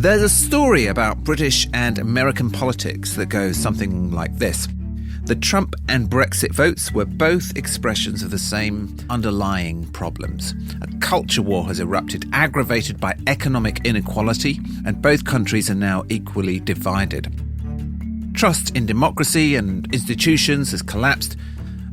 There's a story about British and American politics that goes something like this. The Trump and Brexit votes were both expressions of the same underlying problems. A culture war has erupted, aggravated by economic inequality, and both countries are now equally divided. Trust in democracy and institutions has collapsed.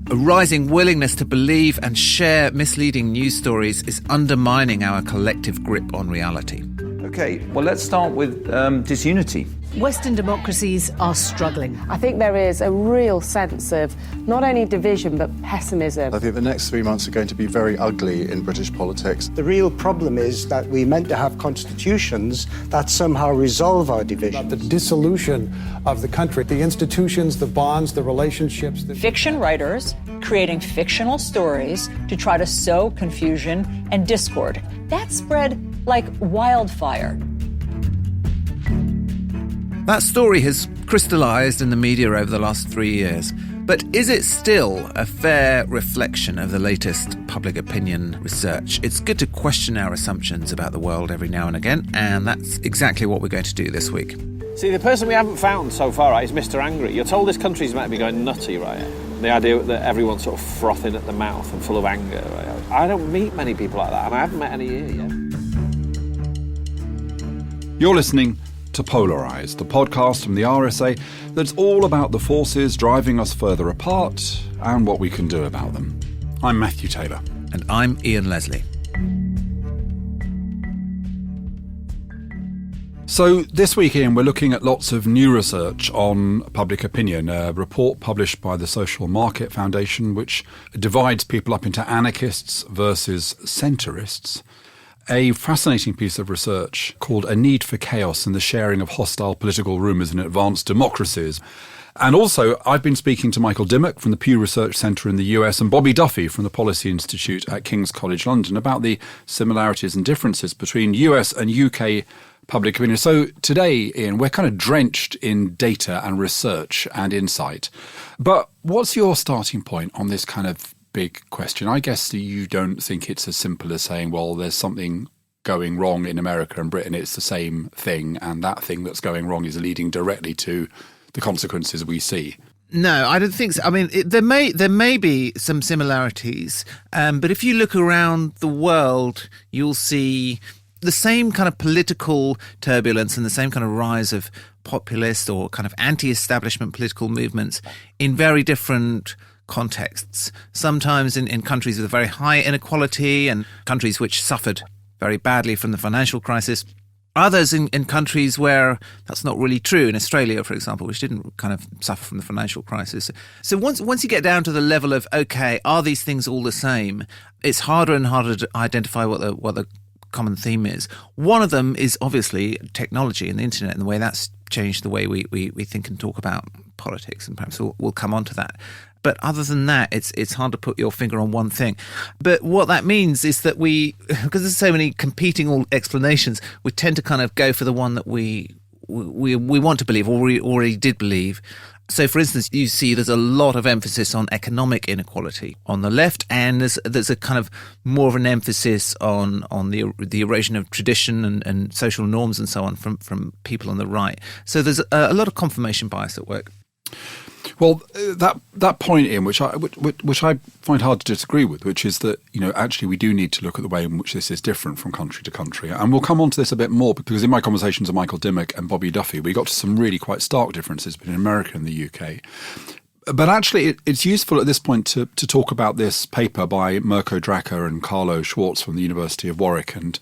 A rising willingness to believe and share misleading news stories is undermining our collective grip on reality. Okay, well, let's start with disunity. Western democracies are struggling. I think there is a real sense of not only division but pessimism. I think the next 3 months are going to be very ugly in British politics. The real problem is that we're meant to have constitutions that somehow resolve our division. The dissolution of the country, the institutions, the bonds, the relationships. Fiction writers creating fictional stories to try to sow confusion and discord. That spread like wildfire. That story has crystallised in the media over the last 3 years. But is it still a fair reflection of the latest public opinion research? It's good to question our assumptions about the world every now and again, and that's exactly what we're going to do this week. See, the person we haven't found so far, right, is Mr. Angry. You're told this country's meant to be going nutty, right? The idea that everyone's sort of frothing at the mouth and full of anger, right? I don't meet many people like that, and I haven't met any here yet. You're listening to Polarised, the podcast from the RSA that's all about the forces driving us further apart and what we can do about them. I'm Matthew Taylor. And I'm Ian Leslie. So this week, Ian, we're looking at lots of new research on public opinion, a report published by the Social Market Foundation, which divides people up into anarchists versus centrists. A fascinating piece of research called A Need for Chaos and the Sharing of Hostile Political Rumours in Advanced Democracies. And also, I've been speaking to Michael Dimock from the Pew Research Centre in the US and Bobby Duffy from the Policy Institute at King's College London about the similarities and differences between US and UK public opinion. So today, Ian, we're kind of drenched in data and research and insight. But what's your starting point on this kind of big question? I guess you don't think it's as simple as saying, well, there's something going wrong in America and Britain, it's the same thing, and that thing that's going wrong is leading directly to the consequences we see. No, I don't think so. I mean, there may be some similarities, but if you look around the world, you'll see the same kind of political turbulence and the same kind of rise of populist or kind of anti-establishment political movements in very different contexts. Sometimes in countries with a very high inequality and countries which suffered very badly from the financial crisis. Others in countries where that's not really true. In Australia, for example, which didn't kind of suffer from the financial crisis. So once you get down to the level of, okay, are these things all the same? It's harder and harder to identify what the common theme is. One of them is obviously technology and the internet and the way that's changed the way we think and talk about politics, and perhaps we'll come on to that. But other than that, it's hard to put your finger on one thing. But what that means is that because there's so many competing explanations, we tend to kind of go for the one that we want to believe or we already did believe. So, for instance, you see there's a lot of emphasis on economic inequality on the left, and there's a kind of more of an emphasis on the erosion of tradition and social norms and so on from people on the right. So there's a lot of confirmation bias at work. Well, that point, Ian, which I find hard to disagree with, which is that, actually we do need to look at the way in which this is different from country to country. And we'll come on to this a bit more because in my conversations with Michael Dimock and Bobby Duffy, we got to some really quite stark differences between America and the UK. But actually, it's useful at this point to talk about this paper by Mirko Dracker and Carlo Schwartz from the University of Warwick and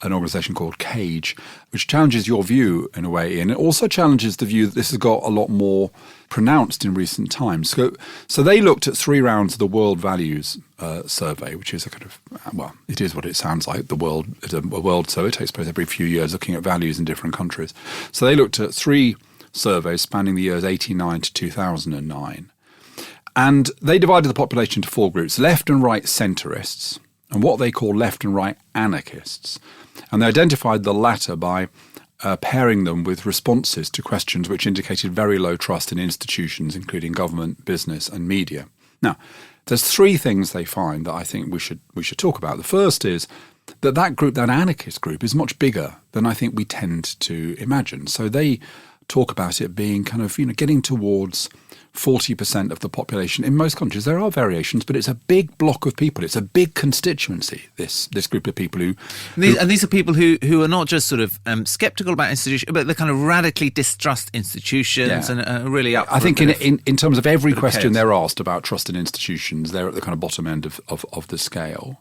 an organisation called CAGE, which challenges your view in a way, and it also challenges the view that this has got a lot more pronounced in recent times. So they looked at 3 rounds of the World Values Survey, which is a kind of, well, it is what it sounds like. The world is a world survey. It takes place every few years looking at values in different countries. So they looked at 3 surveys spanning the years 1989 to 2009. And they divided the population into 4 groups, left and right centrists, and what they call left and right anarchists. And they identified the latter by pairing them with responses to questions which indicated very low trust in institutions, including government, business and media. Now, there's three things they find that I think we should talk about. The first is that group, that anarchist group, is much bigger than I think we tend to imagine. So they talk about it being kind of, getting towards 40% of the population in most countries. There are variations, but it's a big block of people. It's a big constituency, this group of people who... And these are people who are not just sort of sceptical about institutions, but they kind of radically distrust institutions and are really up for I think in terms of every question chaos. they're asked about trust in institutions, they're at the kind of bottom end of the scale.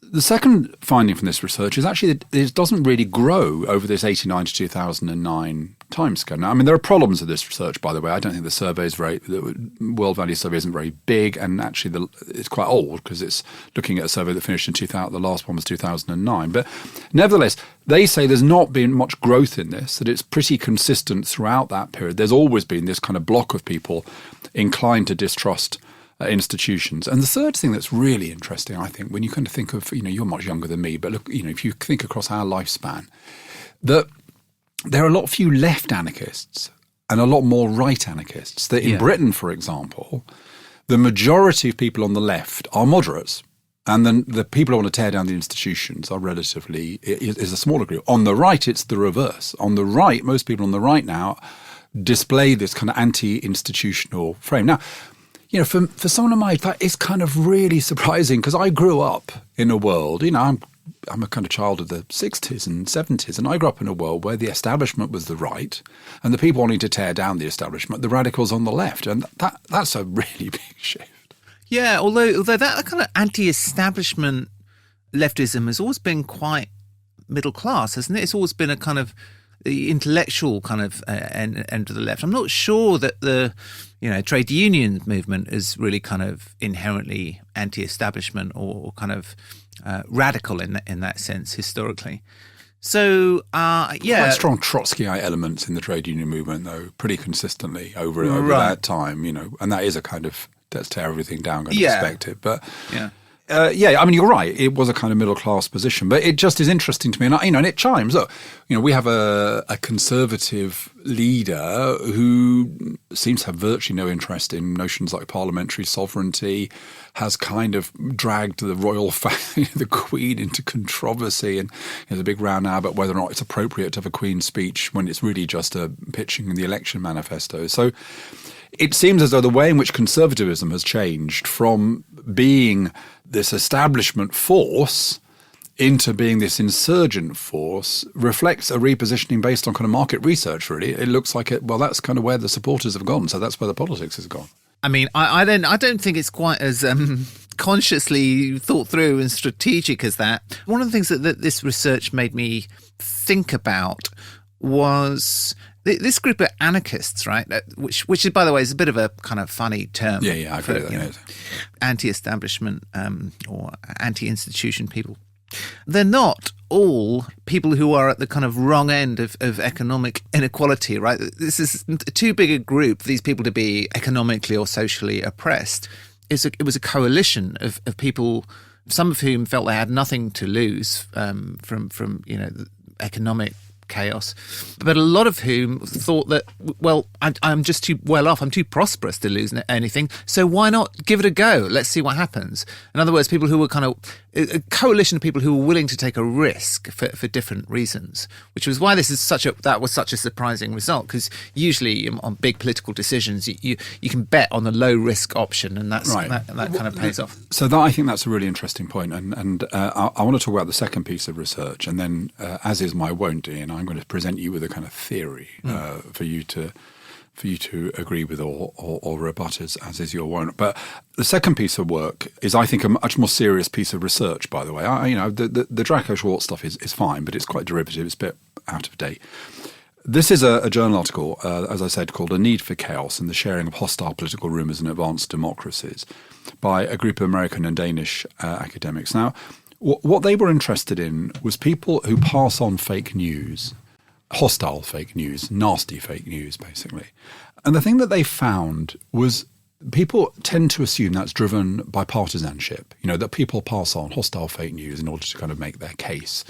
The second finding from this research is actually that it doesn't really grow over this 89 to 2009 timescale. Now, I mean, there are problems with this research, by the way. I don't think the World Value Survey isn't very big, and actually it's quite old because it's looking at a survey that finished in 2000. The last one was 2009. But nevertheless, they say there's not been much growth in this, that it's pretty consistent throughout that period. There's always been this kind of block of people inclined to distrust institutions. And the third thing that's really interesting, I think, when you kind of think of, you're much younger than me, but look, if you think across our lifespan, that there are a lot few left anarchists and a lot more right anarchists. That in Britain, for example, the majority of people on the left are moderates. And then the people who want to tear down the institutions are is a smaller group. On the right, it's the reverse. On the right, most people on the right now display this kind of anti-institutional frame. Now, for someone of my age, that is kind of really surprising because I grew up in a world, I'm a kind of child of the 60s and 70s, and I grew up in a world where the establishment was the right and the people wanting to tear down the establishment, the radicals on the left. And that's a really big shift. Yeah, although that kind of anti-establishment leftism has always been quite middle class, hasn't it? It's always been a kind of the intellectual kind of end of the left. I'm not sure that the trade union movement is really kind of inherently anti-establishment or kind of radical in that sense historically. So quite strong Trotskyite elements in the trade union movement, though, pretty consistently over that time. And that is a kind of let's tear everything down kind of perspective. But I mean, you're right. It was a kind of middle class position, but it just is interesting to me, and it chimes. Look, we have a conservative leader who seems to have virtually no interest in notions like parliamentary sovereignty, has kind of dragged the royal family, the Queen, into controversy, and there's a big row now about whether or not it's appropriate to have a Queen's speech when it's really just a pitching in the election manifesto. So it seems as though the way in which conservatism has changed from being this establishment force into being this insurgent force reflects a repositioning based on kind of market research, really. It looks like that's kind of where the supporters have gone, so that's where the politics has gone. I mean, I don't think it's quite as consciously thought through and strategic as that. One of the things that this research made me think about was this group of anarchists, right? Which is, by the way, is a bit of a kind of funny term. Yeah, I agree with that. Anti-establishment or anti-institution people. They're not all people who are at the kind of wrong end of economic inequality, right? This is too big a group for these people to be economically or socially oppressed. It was a coalition of people, some of whom felt they had nothing to lose from economic chaos, but a lot of whom thought that, well, I'm just too well off, I'm too prosperous to lose anything, so why not give it a go? Let's see what happens. In other words, people who were kind of a coalition of people who were willing to take a risk for different reasons, which was why that was such a surprising result, because usually on big political decisions you can bet on the low risk option, and that's right. that kind of pays off. So I think that's a really interesting point, and I want to talk about the second piece of research, and then as is my wont, Ian, I'm going to present you with a kind of theory for you to agree with or rebut as is your wont. But the second piece of work is, I think, a much more serious piece of research, by the way. The Draco-Schwartz stuff is fine, but it's quite derivative. It's a bit out of date. This is a journal article, as I said, called A Need for Chaos and the Sharing of Hostile Political Rumours in Advanced Democracies by a group of American and Danish academics. Now, what they were interested in was people who pass on fake news, hostile fake news, nasty fake news, basically. And the thing that they found was people tend to assume that's driven by partisanship, that people pass on hostile fake news in order to kind of make their case.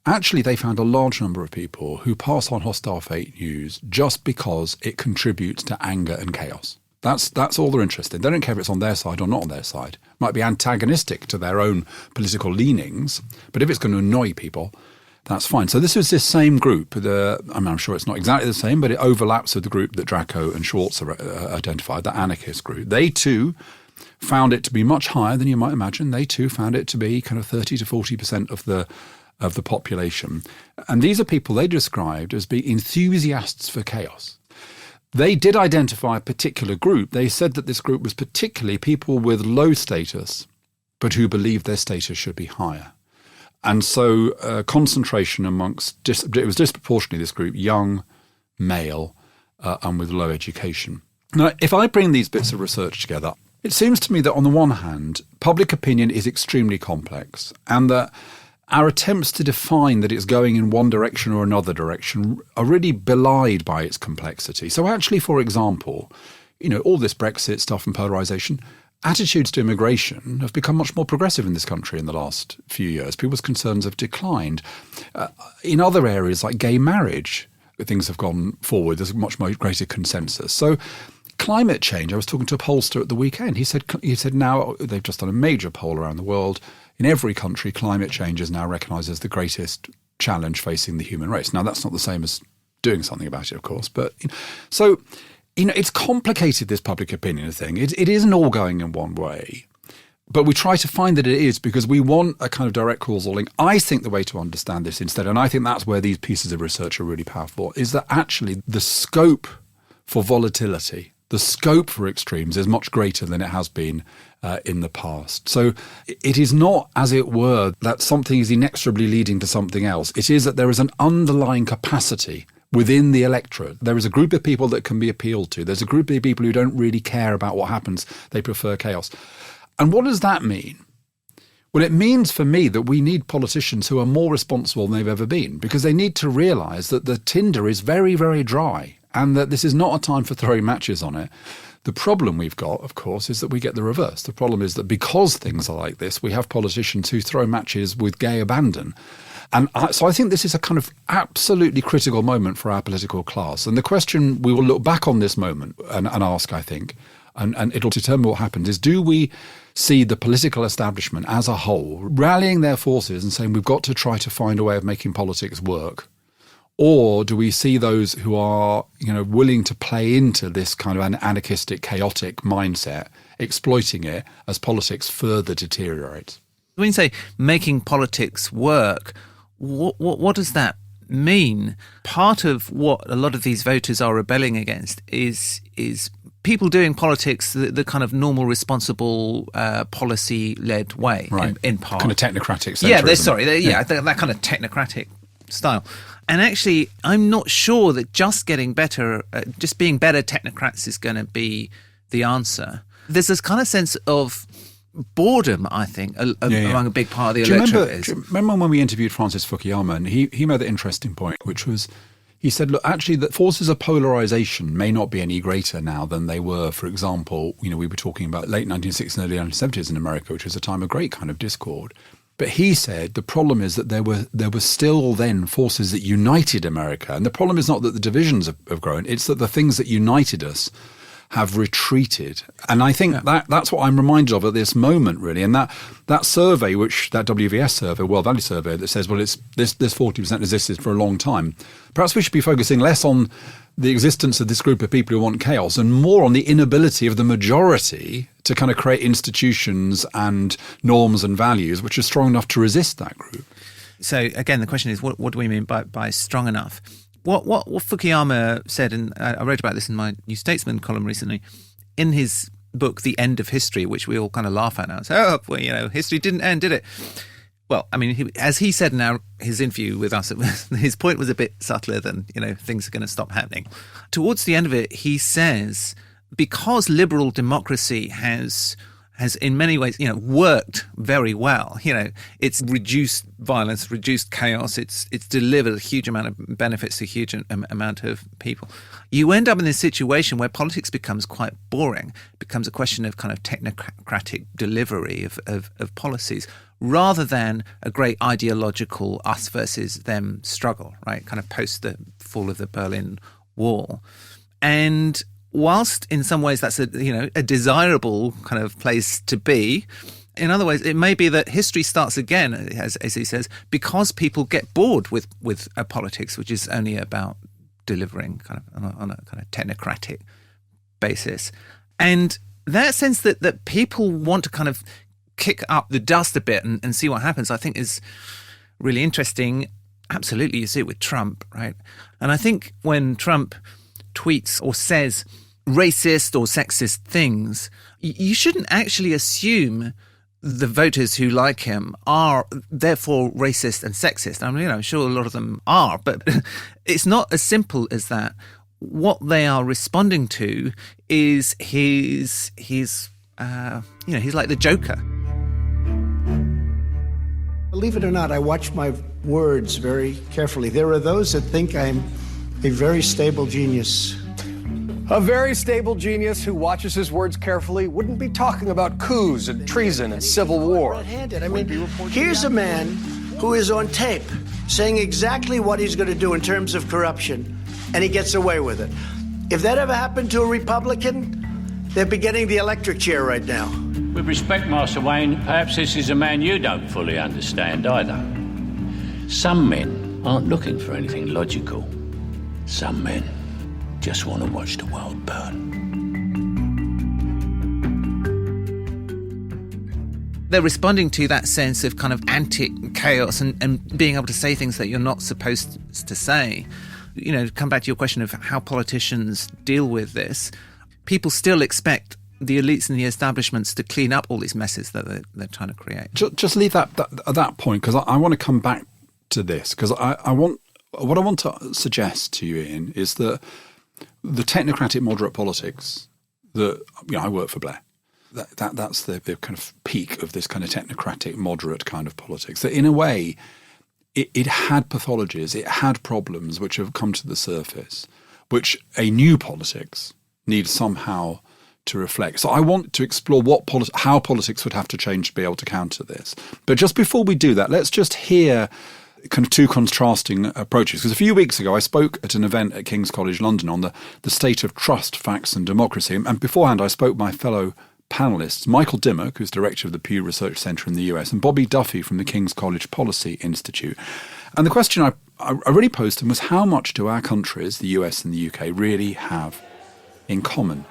Actually, they found a large number of people who pass on hostile fake news just because it contributes to anger and chaos. That's all they're interested in. They don't care if it's on their side or not on their side. It might be antagonistic to their own political leanings, but if it's going to annoy people, that's fine. So this was this same group. I'm sure it's not exactly the same, but it overlaps with the group that Draco and Schwartz identified, the anarchist group. They too found it to be much higher than you might imagine. They too found it to be kind of 30 to 40% of the population. And these are people they described as being enthusiasts for chaos. They did identify a particular group. They said that this group was particularly people with low status, but who believed their status should be higher. And so concentration amongst, it was disproportionately this group, young, male, and with low education. Now, if I bring these bits of research together, it seems to me that on the one hand, public opinion is extremely complex, and that our attempts to define that it's going in one direction or another direction are really belied by its complexity. So actually, for example, all this Brexit stuff and polarisation, attitudes to immigration have become much more progressive in this country in the last few years. People's concerns have declined. In other areas like gay marriage, things have gone forward. There's a much more greater consensus. So climate change, I was talking to a pollster at the weekend. He said now they've just done a major poll around the world. In every country, climate change is now recognised as the greatest challenge facing the human race. Now, that's not the same as doing something about it, of course. But so, it's complicated, this public opinion thing. It isn't all going in one way. But we try to find that it is because we want a kind of direct causal link. I think the way to understand this instead, and I think that's where these pieces of research are really powerful, is that actually the scope for volatility, the scope for extremes is much greater than it has been in the past. So it is not, as it were, that something is inexorably leading to something else. It is that there is an underlying capacity within the electorate. There is a group of people that can be appealed to. There's a group of people who don't really care about what happens. They prefer chaos. And what does that mean? Well, it means for me that we need politicians who are more responsible than they've ever been, because they need to realise that the tinder is very, very dry and that this is not a time for throwing matches on it. The problem we've got, of course, is that we get the reverse. The problem is that because things are like this, we have politicians who throw matches with gay abandon. And so I think this is a kind of absolutely critical moment for our political class. And the question we will look back on this moment and ask, I think, and it'll determine what happens, is do we see the political establishment as a whole rallying their forces and saying we've got to try to find a way of making politics work? Or do we see those who are, willing to play into this kind of an anarchistic, chaotic mindset, exploiting it as politics further deteriorates? When you say making politics work, what does that mean? Part of what a lot of these voters are rebelling against is people doing politics the kind of normal, responsible, policy-led way, right? In part, kind of technocratic. Centrism. That kind of technocratic style. And actually, I'm not sure that just getting better, just being better technocrats is going to be the answer. There's this kind of sense of boredom, I think, among a big part of the electorate. Do you remember when we interviewed Francis Fukuyama, and he made an interesting point, which was, he said, look, actually, the forces of polarisation may not be any greater now than they were, for example, we were talking about late 1960s and early 1970s in America, which was a time of great kind of discord. But he said the problem is that there were still then forces that united America. And the problem is not that the divisions have grown, it's that the things that united us have retreated. And I think that's what I'm reminded of at this moment, really. And that survey, that WVS survey, World Value Survey, that says, well, it's this 40% existed for a long time. Perhaps we should be focusing less on the existence of this group of people who want chaos and more on the inability of the majority to kind of create institutions and norms and values which are strong enough to resist that group. So again, the question is, what do we mean by strong enough? What Fukuyama said, and I wrote about this in my New Statesman column recently, in his book, The End of History, which we all kind of laugh at now. So, history didn't end, did it? Well, I mean, as he said in his interview with us, his point was a bit subtler than, things are going to stop happening. Towards the end of it, he says, because liberal democracy has in many ways, worked very well. It's reduced violence, reduced chaos. It's delivered a huge amount of benefits to a huge amount of people. You end up in this situation where politics becomes quite boring. It becomes a question of kind of technocratic delivery of policies rather than a great ideological us versus them struggle, right? Kind of post the fall of the Berlin Wall. And whilst in some ways that's a desirable kind of place to be, in other ways it may be that history starts again, as he says, because people get bored with politics, which is only about delivering kind of on a kind of technocratic basis. And that sense that people want to kind of kick up the dust a bit and see what happens, I think is really interesting. Absolutely, you see it with Trump, right? And I think when Trump tweets or says racist or sexist things, you shouldn't actually assume the voters who like him are therefore racist and sexist. I mean, I'm sure a lot of them are, but it's not as simple as that. What they are responding to is he's like the Joker. Believe it or not, I watch my words very carefully. There are those that think I'm a very stable genius. A very stable genius who watches his words carefully wouldn't be talking about coups and treason and civil war. I mean, here's a man who is on tape saying exactly what he's going to do in terms of corruption, and he gets away with it. If that ever happened to a Republican, they'd be getting the electric chair right now. With respect, Master Wayne, perhaps this is a man you don't fully understand either. Some men aren't looking for anything logical. Some men just want to watch the world burn. They're responding to that sense of kind of anti-chaos and being able to say things that you're not supposed to say. Come back to your question of how politicians deal with this. People still expect the elites and the establishments to clean up all these messes that they're trying to create. Just leave that at that point, because I want to come back to this, because what I want to suggest to you, Ian, is that the technocratic moderate politics that I work for Blair. That's the kind of peak of this kind of technocratic moderate kind of politics. That in a way, it had pathologies, it had problems which have come to the surface, which a new politics needs somehow to reflect. So I want to explore how politics would have to change to be able to counter this. But just before we do that, let's just hear kind of two contrasting approaches. Because a few weeks ago, I spoke at an event at King's College London on the state of trust, facts and democracy. And beforehand, I spoke with my fellow panellists, Michael Dimock, who's director of the Pew Research Centre in the US, and Bobby Duffy from the King's College Policy Institute. And the question I really posed to them was, how much do our countries, the US and the UK, really have in common?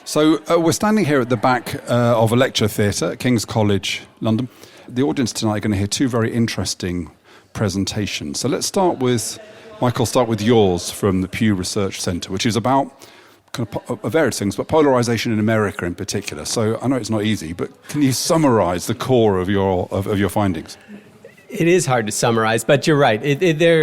So we're standing here at the back of a lecture theatre at King's College London. The audience tonight are going to hear two very interesting presentations. So let's start with yours from the Pew Research Centre, which is about kind of various things, but polarisation in America in particular. So I know it's not easy, but can you summarise the core of your findings? It is hard to summarize, but you're right. There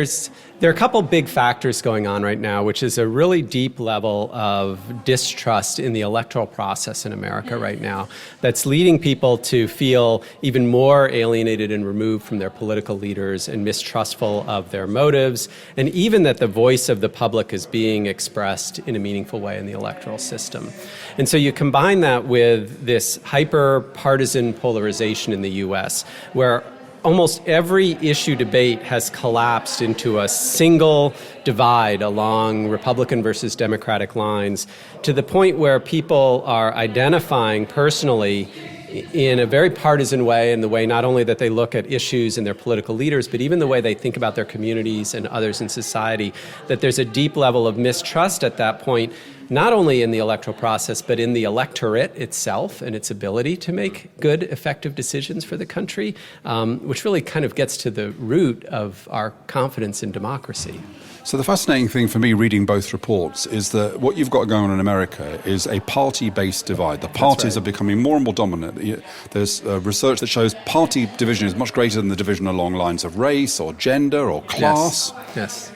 are a couple big factors going on right now, which is a really deep level of distrust in the electoral process in America right now that's leading people to feel even more alienated and removed from their political leaders and mistrustful of their motives, and even that the voice of the public is being expressed in a meaningful way in the electoral system. And so you combine that with this hyper-partisan polarization in the U.S., where almost every issue debate has collapsed into a single divide along Republican versus Democratic lines, to the point where people are identifying personally in a very partisan way, in the way not only that they look at issues and their political leaders, but even the way they think about their communities and others in society, that there's a deep level of mistrust at that point, not only in the electoral process, but in the electorate itself and its ability to make good, effective decisions for the country, which really kind of gets to the root of our confidence in democracy. So the fascinating thing for me reading both reports is that what you've got going on in America is a party-based divide. The parties are becoming more and more dominant. There's research that shows party division is much greater than the division along lines of race or gender or class. Yes.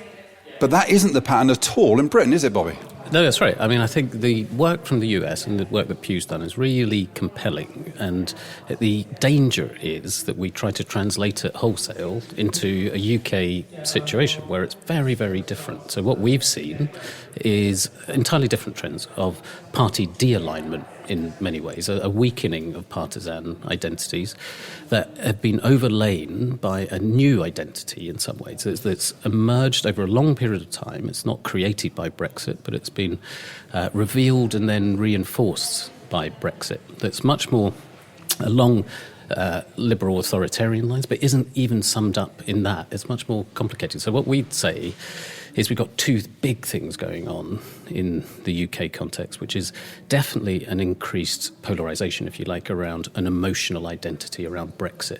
But that isn't the pattern at all in Britain, is it, Bobby? No, that's right. I mean, I think the work from the US and the work that Pew's done is really compelling. And the danger is that we try to translate it wholesale into a UK situation where it's very, very different. So what we've seen is entirely different trends of party de-alignment in many ways, a weakening of partisan identities that have been overlain by a new identity in some ways that's emerged over a long period of time. It's not created by Brexit, but it's been revealed and then reinforced by Brexit. That's much more along liberal authoritarian lines, but isn't even summed up in that. It's much more complicated. So what we'd say is we've got two big things going on in the UK context, which is definitely an increased polarisation, if you like, around an emotional identity around Brexit.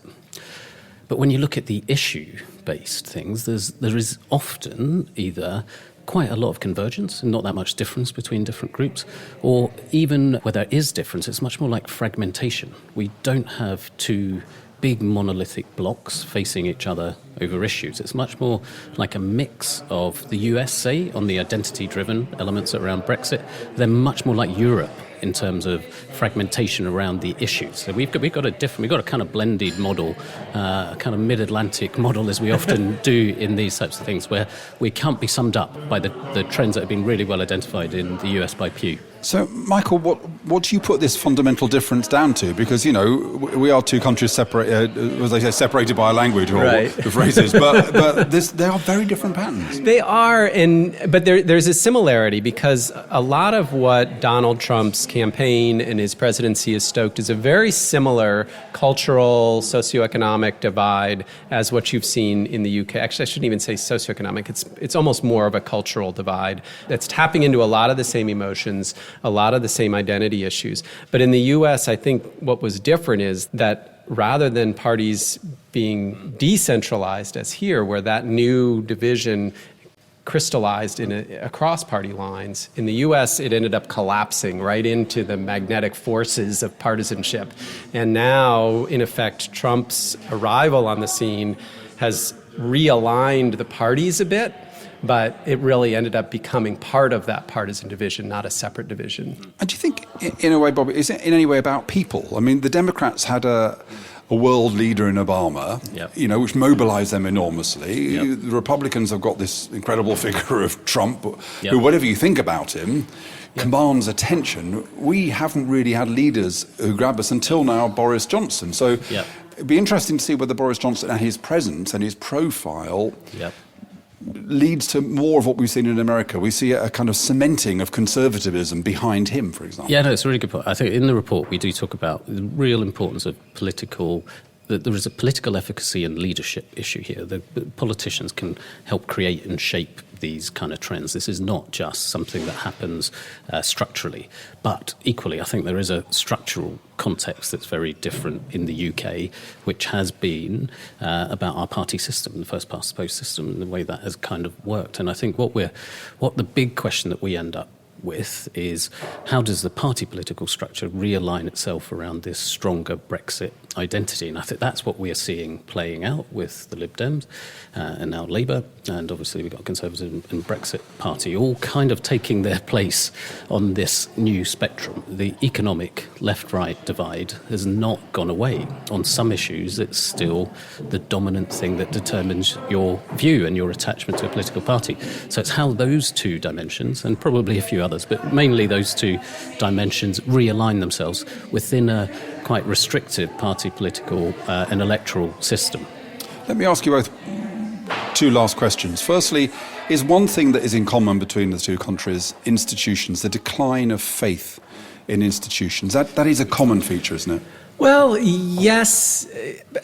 But when you look at the issue-based things, there is often either quite a lot of convergence and not that much difference between different groups, or even where there is difference, it's much more like fragmentation. We don't have two big monolithic blocks facing each other over issues. It's much more like a mix of the US, say, on the identity-driven elements around Brexit. They're much more like Europe in terms of fragmentation around the issues. So we've got a kind of blended model, a kind of mid-Atlantic model, as we often do in these types of things, where we can't be summed up by the trends that have been really well identified in the US by Pew. So, Michael, what do you put this fundamental difference down to? Because, you know, we are two countries separated by a language or the phrases, but they are very different patterns. They are, but there's a similarity, because a lot of what Donald Trump's campaign and his presidency has stoked is a very similar cultural, socioeconomic divide as what you've seen in the UK. Actually, I shouldn't even say socioeconomic. It's almost more of a cultural divide that's tapping into a lot of the same emotions, a lot of the same identity issues. But in the US, I think what was different is that rather than parties being decentralized as here, where that new division crystallized across party lines, in the US it ended up collapsing right into the magnetic forces of partisanship. And now, in effect, Trump's arrival on the scene has realigned the parties a bit, but it really ended up becoming part of that partisan division, not a separate division. And do you think, in a way, Bobby, is it in any way about people? I mean, the Democrats had a world leader in Obama, you know, which mobilized them enormously. The Republicans have got this incredible figure of Trump, who, whatever you think about him, commands attention. We haven't really had leaders who grab us until now, Boris Johnson. So it'd be interesting to see whether Boris Johnson and his presence and his profile leads to more of what we've seen in America. We see a kind of cementing of conservatism behind him, for example. Yeah, no, it's a really good point. I think in the report we do talk about the real importance of that there is a political efficacy and leadership issue here. The politicians can help create and shape these kind of trends. This is not just something that happens structurally, but equally I think there is a structural context that's very different in the UK, which has been about our party system, the first past the post system, and the way that has kind of worked. And I think what the big question that we end up with is, how does the party political structure realign itself around this stronger Brexit identity? And I think that's what we are seeing playing out with the Lib Dems and now Labour, and obviously we've got Conservative and Brexit Party all kind of taking their place on this new spectrum. The economic left-right divide has not gone away. On some issues, it's still the dominant thing that determines your view and your attachment to a political party. So it's how those two dimensions, and probably a few others, but mainly those two dimensions, realign themselves within a quite restrictive party political and electoral system. Let me ask you both two last questions. Firstly, is one thing that is in common between the two countries institutions, the decline of faith in institutions? That is a common feature, isn't it? Well, yes.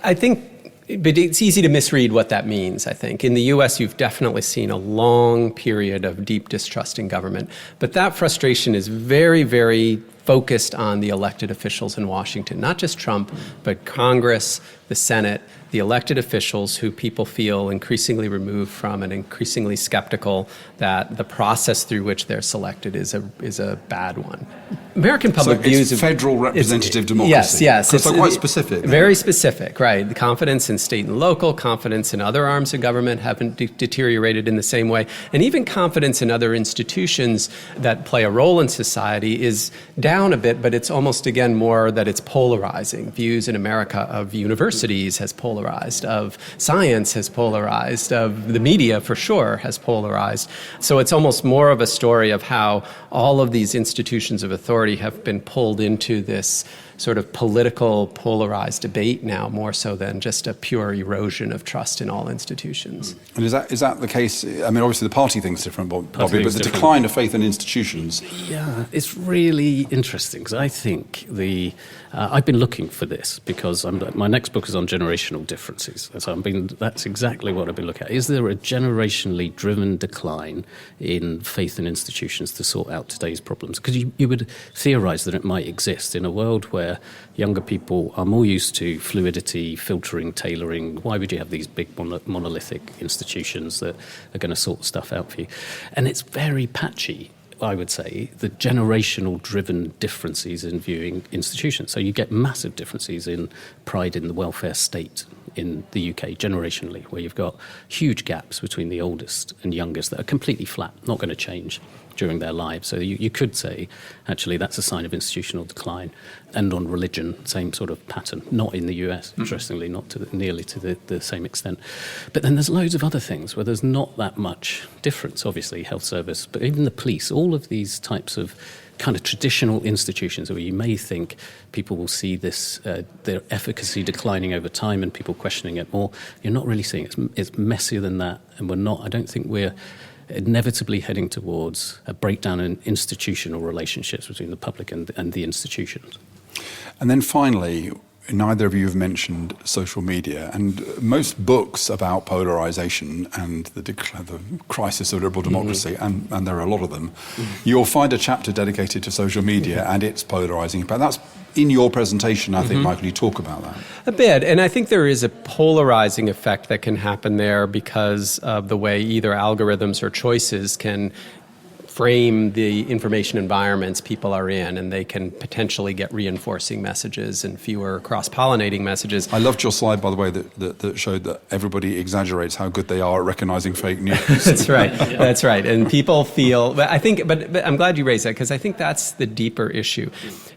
I think, but it's easy to misread what that means, I think. In the US, you've definitely seen a long period of deep distrust in government. But that frustration is very, very focused on the elected officials in Washington, not just Trump, but Congress, the Senate, the elected officials who people feel increasingly removed from and increasingly skeptical that the process through which they're selected is a bad one. American public views of federal representative democracy. Yes. Because they're quite specific. Very specific, right. The confidence in state and local, confidence in other arms of government haven't deteriorated in the same way. And even confidence in other institutions that play a role in society is down. down a bit, but it's almost, again, more that it's polarizing. Views in America of universities has polarized, of science has polarized, of the media, for sure, has polarized. So it's almost more of a story of how all of these institutions of authority have been pulled into this sort of political polarized debate now, more so than just a pure erosion of trust in all institutions. And is that the case? I mean, obviously the party thing's different, Bobby, but the decline of faith in institutions. Yeah, it's really interesting because I think I've been looking for this because my next book is on generational differences. So that's exactly what I've been looking at. Is there a generationally driven decline in faith in institutions to sort out today's problems? Because you would theorize that it might exist in a world where younger people are more used to fluidity, filtering, tailoring. Why would you have these big monolithic institutions that are going to sort stuff out for you? And it's very patchy, I would say, the generational-driven differences in viewing institutions. So you get massive differences in pride in the welfare state in the UK, generationally, where you've got huge gaps between the oldest and youngest that are completely flat, not going to change during their lives. So you could say, actually, that's a sign of institutional decline. And on religion, same sort of pattern. Not in the US, interestingly, not nearly to the same extent. But then there's loads of other things where there's not that much difference, obviously, health service, but even the police, all of these types of kind of traditional institutions where you may think people will see this, their efficacy declining over time and people questioning it more. You're not really seeing it. It's messier than that. And I don't think we're inevitably heading towards a breakdown in institutional relationships between the public and the institutions. And then finally, neither of you have mentioned social media, and most books about polarization and the crisis of liberal democracy, and there are a lot of them, you'll find a chapter dedicated to social media and its polarizing impact. That's in your presentation, I think, Michael, you talk about that. A bit, and I think there is a polarizing effect that can happen there because of the way either algorithms or choices can frame the information environments people are in, and they can potentially get reinforcing messages and fewer cross-pollinating messages. I loved your slide, by the way, that showed that everybody exaggerates how good they are at recognizing fake news. That's right. That's right. And people feel, but I'm glad you raised that because I think that's the deeper issue.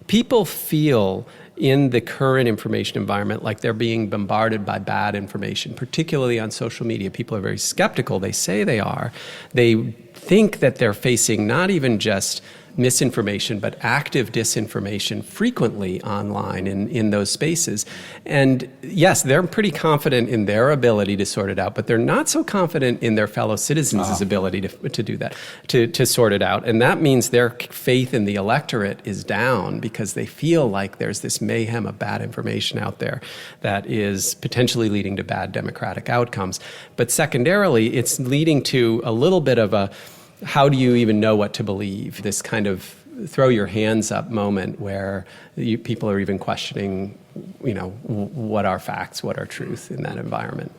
People feel in the current information environment like they're being bombarded by bad information, particularly on social media. People are very skeptical. They say they are. They think that they're facing not even just misinformation, but active disinformation frequently online in those spaces. And yes, they're pretty confident in their ability to sort it out, but they're not so confident in their fellow citizens' ability to do that, to sort it out. And that means their faith in the electorate is down because they feel like there's this mayhem of bad information out there that is potentially leading to bad democratic outcomes. But secondarily, it's leading to a little bit of a how do you even know what to believe? This kind of throw your hands up moment where people are even questioning, what are facts, what are truth in that environment.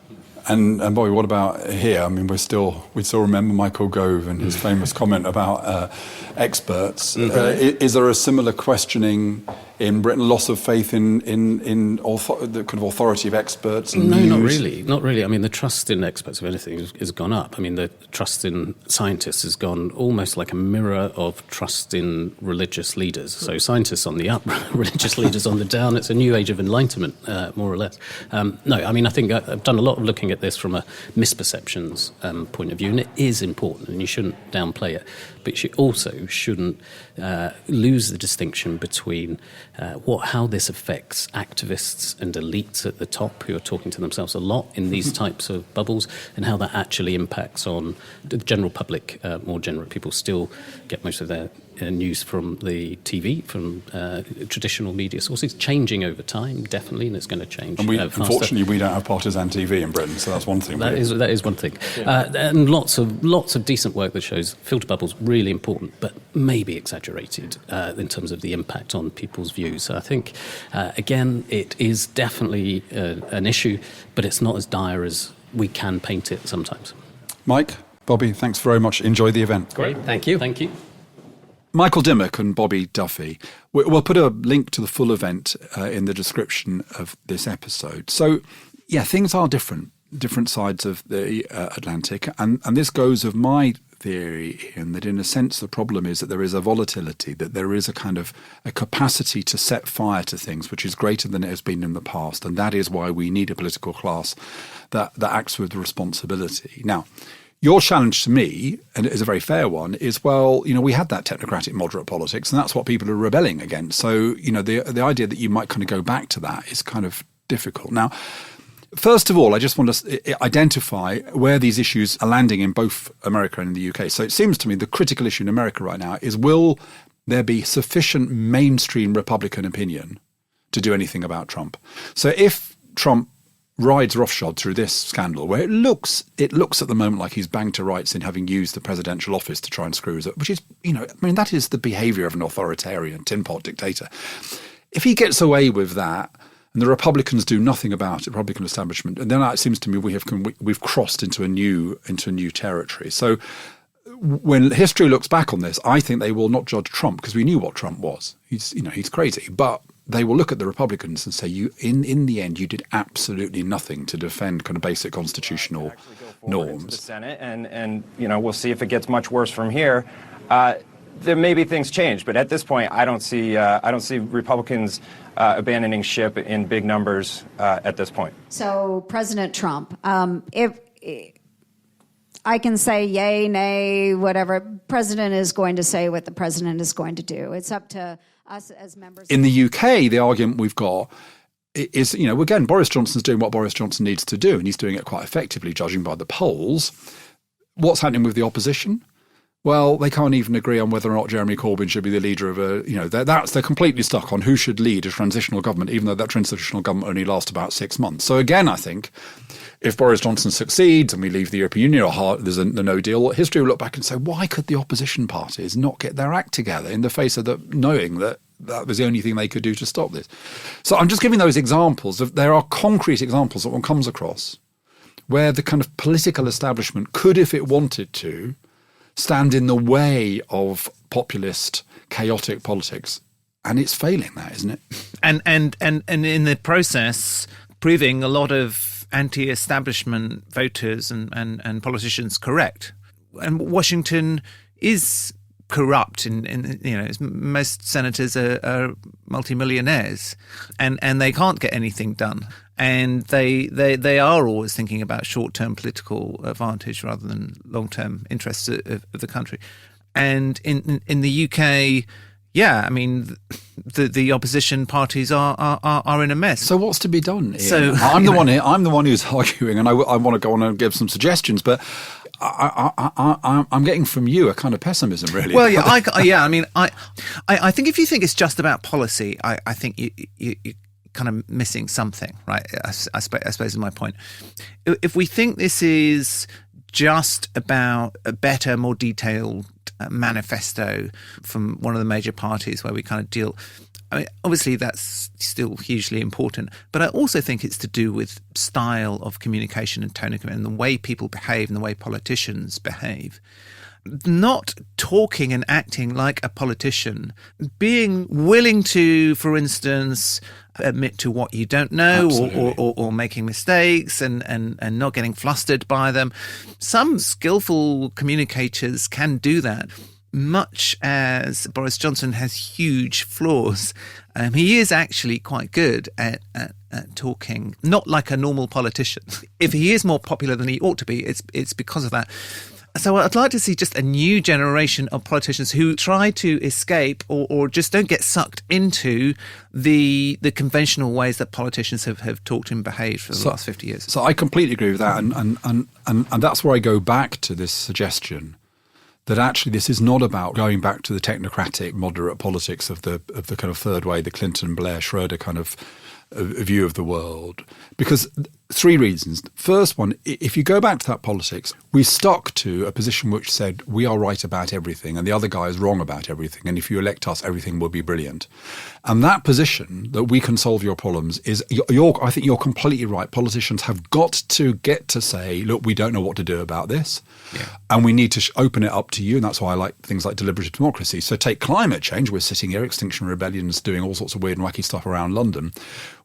And Bobby, what about here? I mean, we still remember Michael Gove and his famous comment about experts. Is there a similar questioning in Britain, loss of faith in the kind of authority of experts? No, not really. Not really. I mean, the trust in experts, if anything, has gone up. I mean, the trust in scientists has gone almost like a mirror of trust in religious leaders. So scientists on the up, religious leaders on the down. It's a new age of enlightenment, more or less. No, I mean, I think I've done a lot of looking at this from a misperceptions point of view, and it is important, and you shouldn't downplay it. But you also shouldn't lose the distinction between how this affects activists and elites at the top who are talking to themselves a lot in these types of bubbles, and how that actually impacts on the general public more generally. People still get most of their news from the TV, from traditional media sources, changing over time, definitely, and it's going to change. And unfortunately, we don't have partisan TV in Britain, so that's one thing. That is one thing. Yeah. And lots of decent work that shows filter bubbles really important, but maybe exaggerated in terms of the impact on people's views. So I think, again, it is definitely an issue, but it's not as dire as we can paint it sometimes. Mike, Bobby, thanks very much. Enjoy the event. Great. Thank you. Thank you. Michael Dimock and Bobby Duffy. We'll put a link to the full event in the description of this episode. So, yeah, things are different sides of the Atlantic. And this goes of my theory, Ian, that in a sense the problem is that there is a volatility, that there is a kind of a capacity to set fire to things which is greater than it has been in the past, and that is why we need a political class that acts with responsibility. Now, your challenge to me, and it is a very fair one, is, well, we had that technocratic moderate politics, and that's what people are rebelling against. So, the idea that you might kind of go back to that is kind of difficult. Now, first of all, I just want to identify where these issues are landing in both America and the UK. So it seems to me the critical issue in America right now is, will there be sufficient mainstream Republican opinion to do anything about Trump? So if Trump rides roughshod through this scandal, where it looks at the moment like he's banged to rights in having used the presidential office to try and screw us up, which is, that is the behaviour of an authoritarian tin pot dictator. If he gets away with that, and the Republicans do nothing about it, Republican establishment, and then it seems to me we've crossed into a new territory. So when history looks back on this, I think they will not judge Trump, because we knew what Trump was. He's crazy, but they will look at the Republicans and say, in the end, you did absolutely nothing to defend kind of basic constitutional norms. The Senate, and we'll see if it gets much worse from here. There may be things change, but at this point, I don't see Republicans abandoning ship in big numbers at this point. So, President Trump, if I can say yay, nay, whatever, president is going to say what the president is going to do. It's up to us as members. In the UK, the argument we've got is, again, Boris Johnson's doing what Boris Johnson needs to do, and he's doing it quite effectively, judging by the polls. What's happening with the opposition? Well, they can't even agree on whether or not Jeremy Corbyn should be the leader of they're completely stuck on who should lead a transitional government, even though that transitional government only lasts about 6 months. So again, I think if Boris Johnson succeeds and we leave the European Union, or there's the no deal, history will look back and say, why could the opposition parties not get their act together in the face of knowing that was the only thing they could do to stop this? So I'm just giving those examples. There are concrete examples that one comes across where the kind of political establishment could, if it wanted to, stand in the way of populist, chaotic politics, and it's failing that, isn't it? And in the process, proving a lot of anti-establishment voters and politicians correct. And Washington is corrupt. Most senators are multimillionaires, and they can't get anything done. And they are always thinking about short-term political advantage rather than long-term interests of the country. And in the UK, the opposition parties are in a mess. So what's to be done? Ian? So I'm the one who's arguing, and I want to go on and give some suggestions, but I'm getting from you a kind of pessimism, really. Well, I think if you think it's just about policy, I think you kind of missing something, right? I suppose is my point. If we think this is just about a better, more detailed manifesto from one of the major parties where we kind of deal, obviously that's still hugely important, but I also think it's to do with style of communication and tone of communication and the way people behave and the way politicians behave. Not talking and acting like a politician, being willing to, for instance, admit to what you don't know, or making mistakes and not getting flustered by them. Some skillful communicators can do that, much as Boris Johnson has huge flaws. He is actually quite good at talking, not like a normal politician. If he is more popular than he ought to be, it's because of that. So I'd like to see just a new generation of politicians who try to escape or just don't get sucked into the conventional ways that politicians have talked and behaved for the last 50 years. So I completely agree with that. And that's where I go back to this suggestion that actually this is not about going back to the technocratic, moderate politics of the kind of third way, the Clinton, Blair, Schroeder kind of view of the world. Because 3 reasons. First one, if you go back to that politics, we stuck to a position which said we are right about everything and the other guy is wrong about everything. And if you elect us, everything will be brilliant. And that position that we can solve your problems is, I think you're completely right. Politicians have got to get to say, look, we don't know what to do about this. Yeah. And we need to open it up to you. And that's why I like things like deliberative democracy. So take climate change. We're sitting here, Extinction Rebellion's doing all sorts of weird and wacky stuff around London.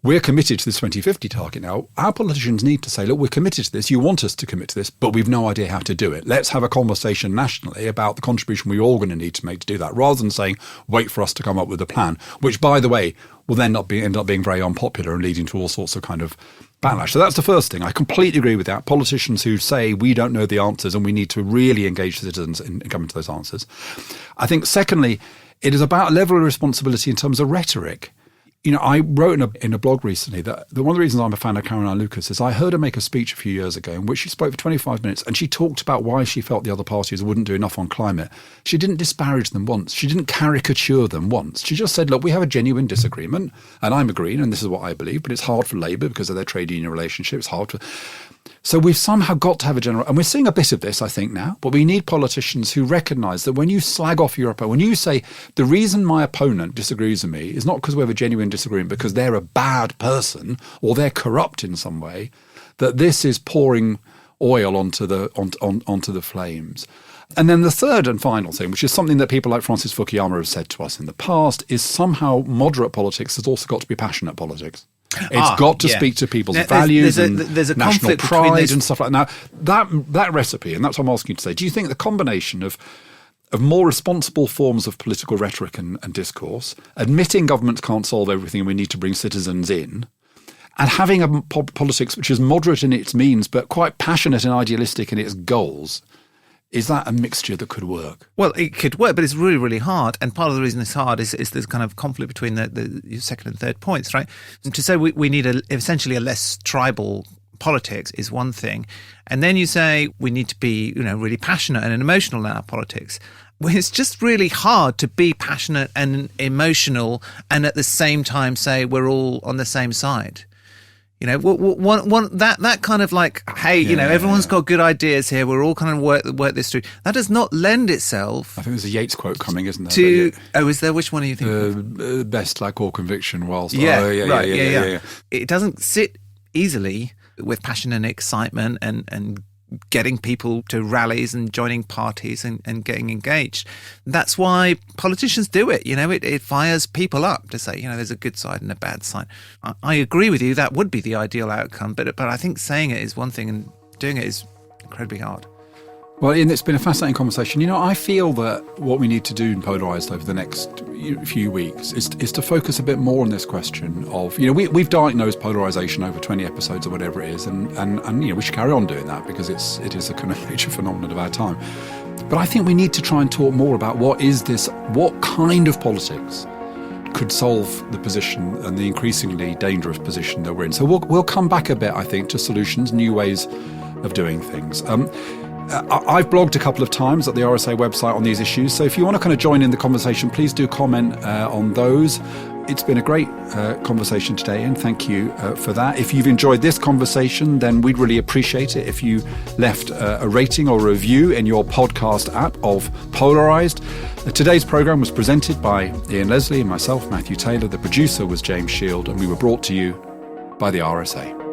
we're committed to this 2050 target now. Our politicians need to say, look, we're committed to this. You want us to commit to this, but we've no idea how to do it. Let's have a conversation nationally about the contribution we're all going to need to make to do that, rather than saying, wait for us to come up with a plan, which, by the way, will then end up being very unpopular and leading to all sorts of kind of backlash. So that's the first thing. I completely agree with that. Politicians who say we don't know the answers and we need to really engage citizens in coming to those answers. I think, secondly, it is about a level of responsibility in terms of rhetoric. You know, I wrote in a blog recently that one of the reasons I'm a fan of Caroline Lucas is I heard her make a speech a few years ago in which she spoke for 25 minutes and she talked about why she felt the other parties wouldn't do enough on climate. She didn't disparage them once. She didn't caricature them once. She just said, look, we have a genuine disagreement and I'm a Green and this is what I believe, but it's hard for Labour because of their trade union relationship. It's hard for... So we've somehow got to have a general, and we're seeing a bit of this, I think, now, but we need politicians who recognise that when you slag off your opponent, when you say the reason my opponent disagrees with me is not because we have a genuine disagreement, because they're a bad person or they're corrupt in some way, that this is pouring oil onto the flames. And then the third and final thing, which is something that people like Francis Fukuyama have said to us in the past, is somehow moderate politics has also got to be passionate politics. It's got to speak to people's values and national pride and stuff like that. Now, that recipe, and that's what I'm asking you to say, do you think the combination of more responsible forms of political rhetoric and discourse, admitting governments can't solve everything and we need to bring citizens in, and having a politics which is moderate in its means but quite passionate and idealistic in its goals, is that a mixture that could work? Well, it could work, but it's really, really hard. And part of the reason it's hard is this kind of conflict between the second and third points, right? And to say we need essentially a less tribal politics is one thing. And then you say we need to be, really passionate and emotional in our politics. Well, it's just really hard to be passionate and emotional and at the same time say we're all on the same side. That kind of like, hey, everyone's got good ideas here. We're all kind of work this through. That does not lend itself. I think there's a Yeats quote coming, isn't there? Is there? Which one are you thinking? Best lack all conviction whilst. Yeah. It doesn't sit easily with passion and excitement and getting people to rallies and joining parties and getting engaged. That's why politicians do it. It fires people up to say, there's a good side and a bad side. I agree with you. That would be the ideal outcome. But I think saying it is one thing and doing it is incredibly hard. Well, Ian, it's been a fascinating conversation. I feel that what we need to do in Polarised over the next few weeks is to focus a bit more on this question of, we've diagnosed polarisation over 20 episodes or whatever it is, and we should carry on doing that because it is a kind of major phenomenon of our time. But I think we need to try and talk more about what kind of politics could solve the position and the increasingly dangerous position that we're in. So we'll come back a bit, I think, to solutions, new ways of doing things. I've blogged a couple of times at the RSA website on these issues, so if you want to kind of join in the conversation, please do comment on those. It's been a great conversation today, and thank you for that. If you've enjoyed this conversation, then we'd really appreciate it if you left a rating or a review in your podcast app of Polarised. Today's programme was presented by Ian Leslie and myself, Matthew Taylor. The producer was James Shield, and we were brought to you by the RSA.